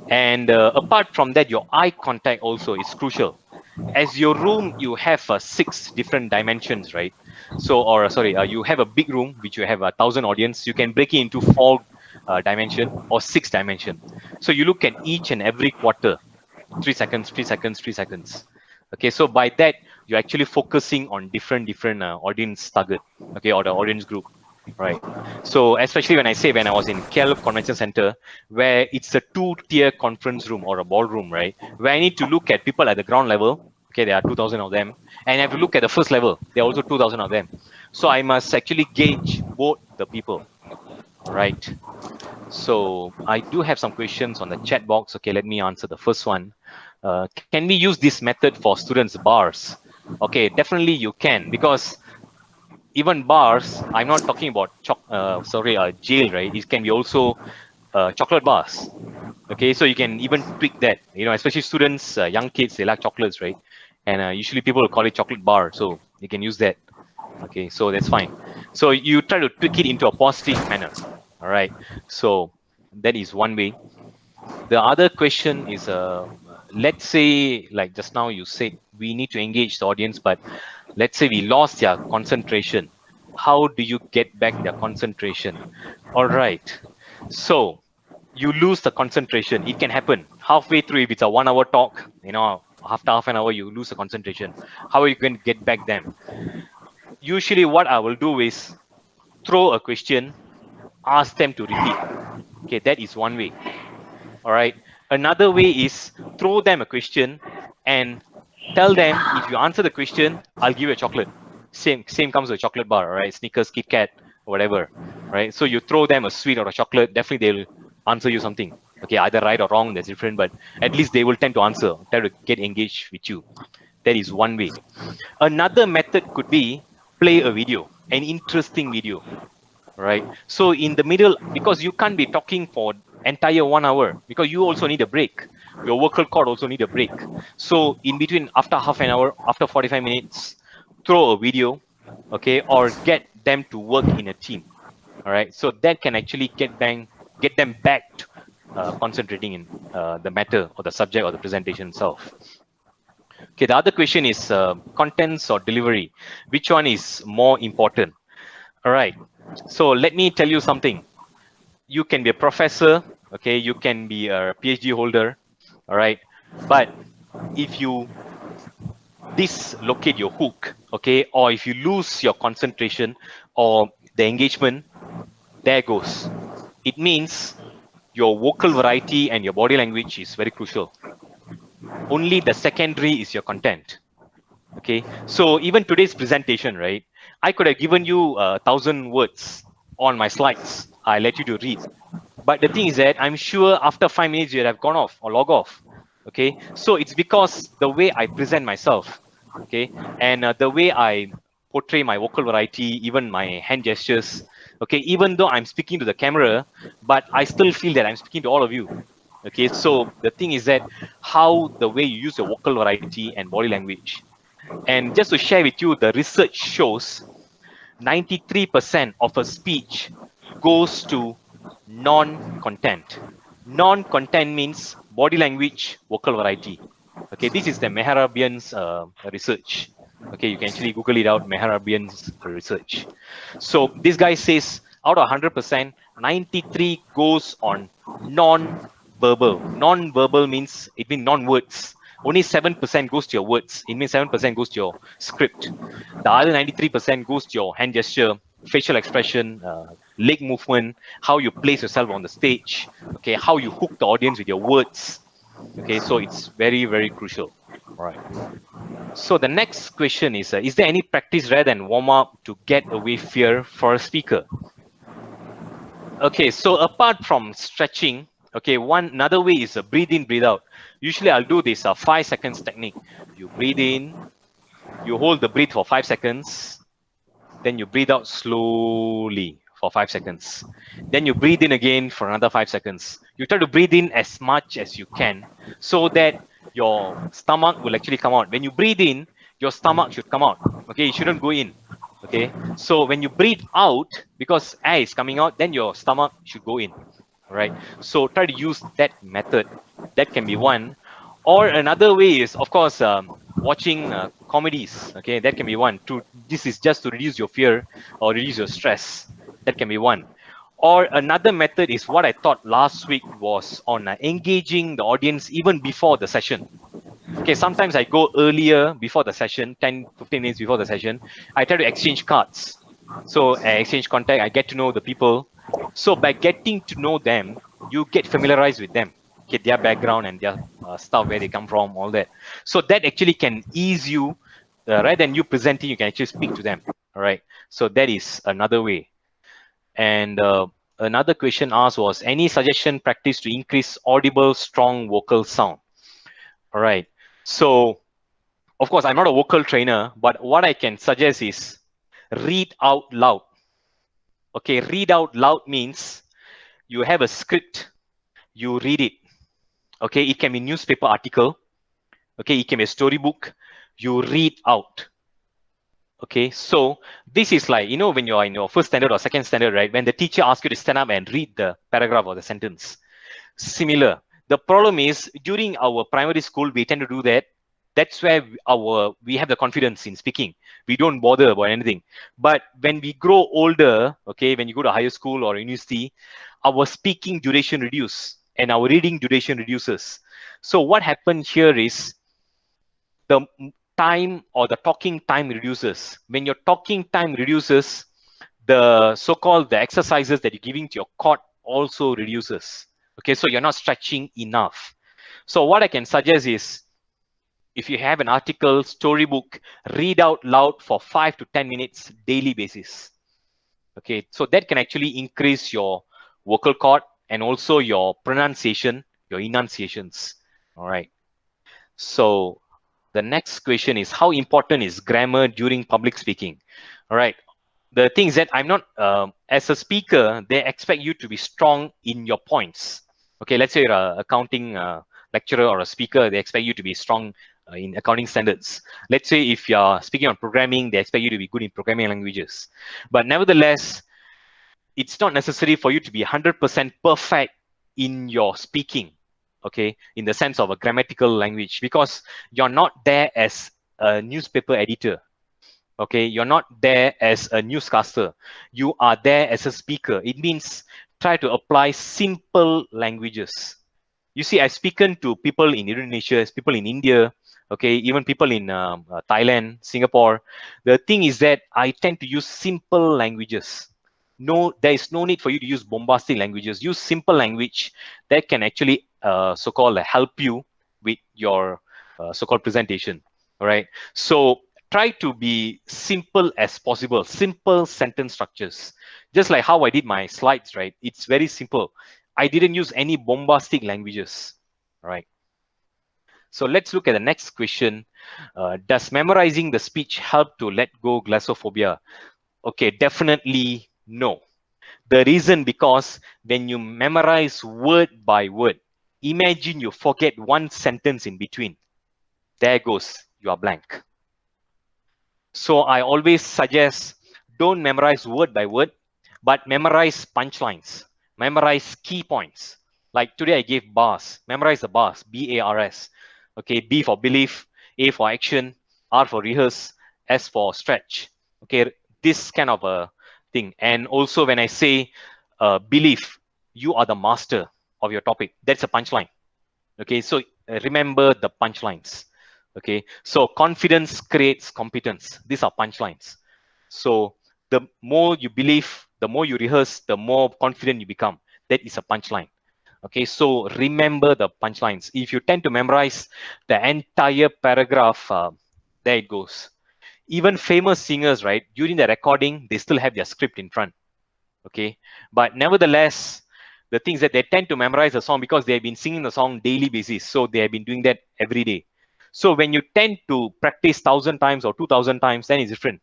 and apart from that, your eye contact also is crucial. As your room, you have 6 different dimensions, right? So, or sorry, you have a big room which you have 1,000 audience. You can break it into 4 dimension or 6 dimension. So you look at each and every quarter, 3 seconds, 3 seconds, 3 seconds. Okay, so by that you're actually focusing on different audience target, okay, or the audience group, right? So especially when I was in KL Convention Center, where it's a 2-tier conference room or a ballroom, right? Where I need to look at people at the ground level. Okay, there are 2,000 of them, and I have to look at the first level. There are also 2,000 of them. So I must actually gauge both the people. All right. So I do have some questions on the chat box. Okay, let me answer the first one. Can we use this method for students' bars? Okay, definitely you can, because even bars, I'm not talking about jail, right? It can be also chocolate bars. Okay, so you can even tweak that. Especially students, young kids, they like chocolates, right? And usually people will call it chocolate bar. So You can use that. Okay, so that's fine. So you try to tweak it into a positive manner. All right. So that is one way. The other question is, let's say, like just now you said, we need to engage the audience, but let's say we lost their concentration. How do you get back their concentration? All right. So you lose the concentration. It can happen halfway through. If it's a 1 hour talk, after half an hour, you lose the concentration. How are you going to get back them? Usually what I will do is throw a question, ask them to repeat. Okay, that is one way. All right. Another way is throw them a question and tell them, if you answer the question, I'll give you a chocolate. Same comes with a chocolate bar, right? Snickers, Kit Kat, whatever, right? So you throw them a sweet or a chocolate, definitely they'll answer you something. Okay, either right or wrong, that's different, but at least they will tend to answer, try to get engaged with you. That is one way. Another method could be play a video, an interesting video, right? So in the middle, because you can't be talking for entire 1 hour, because you also need a break. Your vocal cord also need a break. So in between, after half an hour, after 45 minutes, throw a video, okay, or get them to work in a team. All right. So that can actually get them back to, concentrating in the matter or the subject or the presentation itself. Okay, the other question is contents or delivery. Which one is more important? All right. So let me tell you something. You can be a professor, okay? You can be a PhD holder, all right? But if you dislocate your hook, okay, or if you lose your concentration or the engagement, there goes. It means your vocal variety and your body language is very crucial. Only the secondary is your content. Okay, so even today's presentation, right? I could have given you 1,000 words on my slides. I let you to read. But the thing is that I'm sure after 5 minutes you'd have gone off or log off. Okay, so it's because the way I present myself, okay, and the way I portray my vocal variety, even my hand gestures, okay, even though I'm speaking to the camera, but I still feel that I'm speaking to all of you. Okay, so the thing is that how the way you use your vocal variety and body language. And just to share with you, the research shows 93% of a speech goes to non-content. Non-content means body language, vocal variety. Okay, this is the Mehrabian's research. Okay, you can actually Google it out, Mehrabian's research. So this guy says out of 100%, 93 goes on non-verbal. Non-verbal means it means non-words. Only 7% goes to your words. It means 7% goes to your script. The other 93% goes to your hand gesture, facial expression, leg movement, how you place yourself on the stage, okay, how you hook the audience with your words. Okay, so it's very, very crucial. All right. So the next question is there any practice rather than warm up to get away fear for a speaker? Okay, so apart from stretching, okay, another way is a breathe in, breathe out. Usually I'll do this 5 seconds technique. You breathe in, you hold the breath for 5 seconds, then you breathe out slowly for 5 seconds. Then you breathe in again for another 5 seconds. You try to breathe in as much as you can so that your stomach will actually come out. When you breathe in, your stomach should come out. Okay, it shouldn't go in. Okay, so when you breathe out, because air is coming out, then your stomach should go in. All right, so try to use that method. That can be one. Or another way is, of course, watching comedies. Okay, that can be one. This is just to reduce your fear or reduce your stress. That can be one. Or another method is what I taught last week was on engaging the audience even before the session. Okay, sometimes I go earlier before the session, 10, 15 minutes before the session. I try to exchange cards. So I exchange contact, I get to know the people. So by getting to know them, you get familiarized with them, get their background and their stuff, where they come from, all that. So that actually can ease you, rather than you presenting, you can actually speak to them. All right. So that is another way. And another question asked was, any suggestion practice to increase audible, strong vocal sound? All right. So of course, I'm not a vocal trainer, but what I can suggest is read out loud. Okay, read out loud means you have a script, you read it. Okay, it can be newspaper article. Okay, it can be a storybook. You read out. Okay, so this is like, you know, when you're in your first standard or second standard, right? When the teacher asks you to stand up and read the paragraph or the sentence. Similar. The problem is during our primary school, we tend to do that. That's where we have the confidence in speaking. We don't bother about anything. But when we grow older, okay, when you go to higher school or university, our speaking duration reduces and our reading duration reduces. So what happens here is the time or the talking time reduces. When your talking time reduces, the so-called the exercises that you're giving to your core also reduces. Okay, so you're not stretching enough. So what I can suggest is, if you have an article, storybook, read out loud for 5 to 10 minutes daily basis. Okay, so that can actually increase your vocal cord and also your pronunciation, your enunciations. All right. So the next question is, how important is grammar during public speaking? All right. The thing is that I'm not, as a speaker, they expect you to be strong in your points. Okay, let's say you're an accounting lecturer or a speaker, they expect you to be strong in accounting standards. Let's say if you're speaking on programming, they expect you to be good in programming languages. But nevertheless, it's not necessary for you to be 100% perfect in your speaking, okay, in the sense of a grammatical language, because you're not there as a newspaper editor. Okay, you're not there as a newscaster. You are there as a speaker. It means try to apply simple languages. You see, I've spoken to people in Indonesia, people in India, okay, even people in Thailand, Singapore. The thing is that I tend to use simple languages. No, there is no need for you to use bombastic languages. Use simple language that can actually so-called help you with your so-called presentation. All right. So try to be simple as possible, simple sentence structures. Just like how I did my slides, right? It's very simple. I didn't use any bombastic languages. All right. So let's look at the next question. Does memorizing the speech help to let go glossophobia? Okay, definitely no. The reason because when you memorize word by word, imagine you forget one sentence in between. There goes, you are blank. So I always suggest don't memorize word by word, but memorize punchlines, memorize key points. Like today I gave bars, memorize the bars, B-A-R-S. Okay, B for belief, A for action, R for rehearse, S for stretch. Okay, this kind of a thing. And also when I say belief, you are the master of your topic. That's a punchline. Okay, so remember the punchlines. Okay, so confidence creates competence. These are punchlines. So the more you believe, the more you rehearse, the more confident you become. That is a punchline. Okay, so remember the punchlines. If you tend to memorize the entire paragraph, there it goes. Even famous singers, right, during the recording, they still have their script in front. Okay, but nevertheless, the things that they tend to memorize a song because they have been singing the song daily basis, so they have been doing that every day. So when you tend to practice 1,000 times or 2,000 times, then it's different.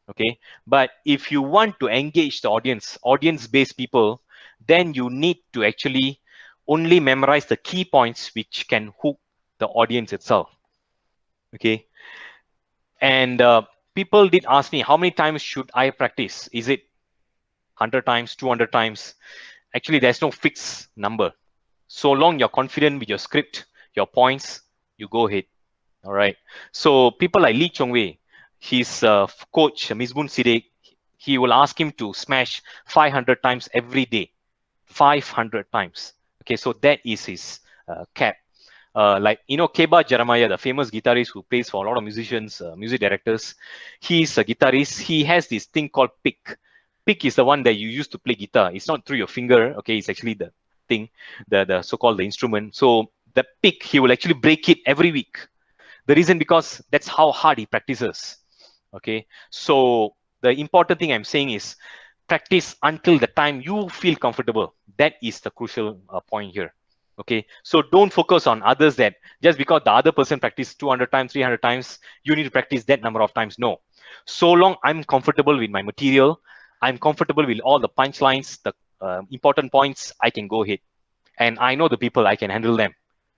Okay, but if you want to engage the audience-based people, then you need to actually only memorize the key points which can hook the audience itself. Okay, and people did ask me, how many times should I practice? Is it 100 times, 200 times? Actually, there's no fixed number. So long you're confident with your script, your points, you go ahead. All right. So people like Lee Chong Wei, his coach, Misbun Sidek, he will ask him to smash 500 times every day. 500 times. Okay, so that is his cap. Like, you know, Keba Jeremiah, the famous guitarist who plays for a lot of musicians, music directors, he's a guitarist. He has this thing called pick. Pick is the one that you use to play guitar. It's not through your finger. Okay, it's actually the thing, the so-called the instrument. So the pick, he will actually break it every week. The reason because that's how hard he practices. Okay, so the important thing I'm saying is practice until the time you feel comfortable. That is the crucial point here. Okay, so don't focus on others that just because the other person practiced 200 times, 300 times, you need to practice that number of times. No, so long I'm comfortable with my material, I'm comfortable with all the punchlines, the important points, I can go ahead. And I know the people, I can handle them.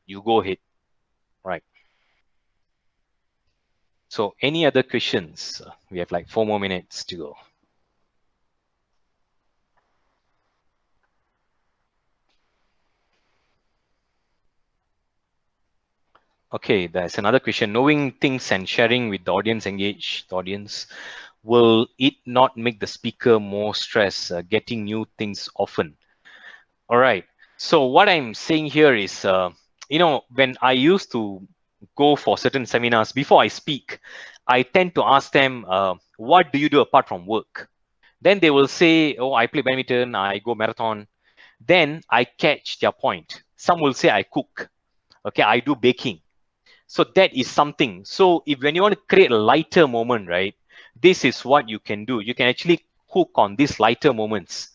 You go ahead. Right. So any other questions? We have like 4 more minutes to go. Okay, there's another question. Knowing things and sharing with the audience, engage the audience, will it not make the speaker more stressed getting new things often? All right. So what I'm saying here is, when I used to go for certain seminars, before I speak, I tend to ask them, what do you do apart from work? Then they will say, oh, I play badminton, I go marathon. Then I catch their point. Some will say I cook. Okay, I do baking. So that is something. So if when you want to create a lighter moment, right, this is what you can do. You can actually hook on these lighter moments.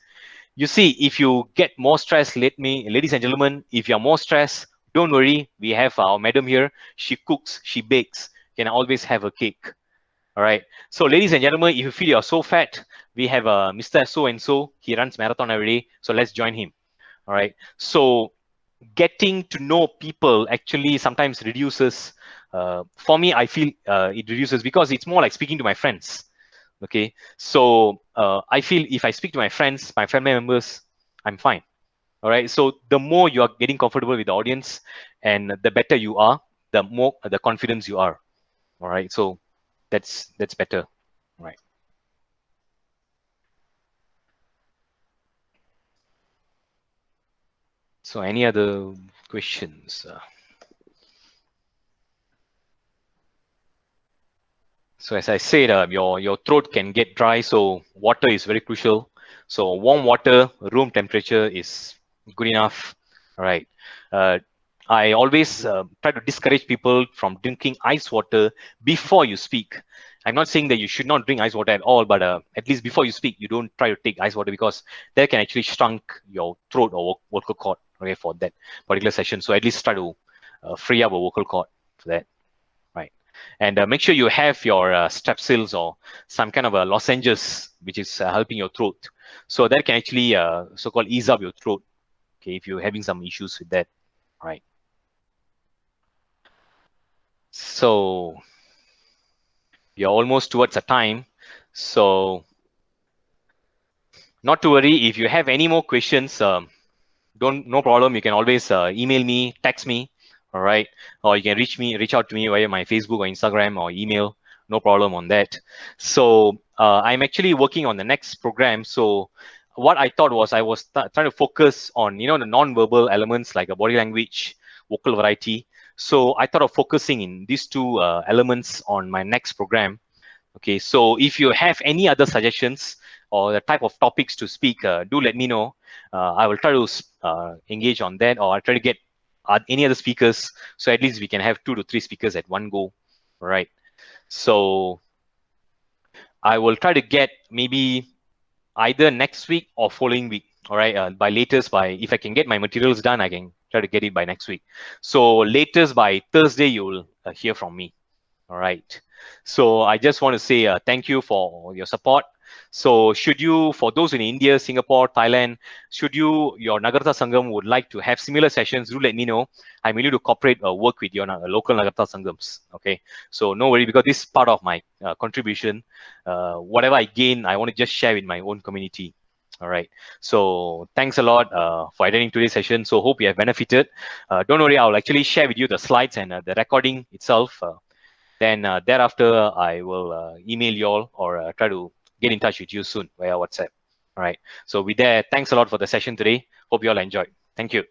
You see, if you get more stressed, ladies and gentlemen, if you're more stressed, don't worry. We have our madam here. She cooks, she bakes. You can always have a cake. All right. So, ladies and gentlemen, if you feel you're so fat, we have Mr. So and so. He runs marathon every day. So let's join him. All right. So getting to know people actually sometimes reduces. For me, I feel it reduces because it's more like speaking to my friends. Okay. So I feel if I speak to my friends, my family members, I'm fine. All right. So the more you are getting comfortable with the audience, and the better you are, the more the confidence you are. All right. So that's better. Right. So any other questions? So as I said, your throat can get dry, so water is very crucial. So warm water, room temperature is good enough. All right. Uh, I always try to discourage people from drinking ice water before you speak. I'm not saying that you should not drink ice water at all, but at least before you speak, you don't try to take ice water because that can actually shrunk your throat or vocal cord, okay, for that particular session. So at least try to free up a vocal cord for that. Right. And make sure you have your strepsils or some kind of a lozenges, which is helping your throat. So that can actually so-called ease up your throat, okay, if you're having some issues with that. Right. So you're almost towards a time. So not to worry. If you have any more questions, don't no problem. You can always email me, text me, all right, or you can reach out to me via my Facebook or Instagram or email. No problem on that. So I'm actually working on the next program. So what I thought was I was trying to focus on the non-verbal elements like a body language, vocal variety. So I thought of focusing in these two elements on my next program. Okay, so if you have any other suggestions or the type of topics to speak, do let me know. I will try to engage on that, or I'll try to get any other speakers. So at least we can have 2 to 3 speakers at one go. All right. So I will try to get maybe either next week or following week. All right. By latest, by if I can get my materials done, I can try to get it by next week. So latest by Thursday, you will hear from me. All right. So I just want to say thank you for your support. So should you, for those in India, Singapore, Thailand, should you, your Nagartha Sangam would like to have similar sessions, do let me know. I'm willing to cooperate work with your local Nagartha Sangams. Okay. So no worry, because this is part of my contribution. Whatever I gain, I want to just share with my own community. All right. So thanks a lot for attending today's session. So hope you have benefited. Don't worry, I'll actually share with you the slides and the recording itself. Then thereafter, I will email you all or try to get in touch with you soon via WhatsApp. All right. So with that, thanks a lot for the session today. Hope you all enjoyed. Thank you.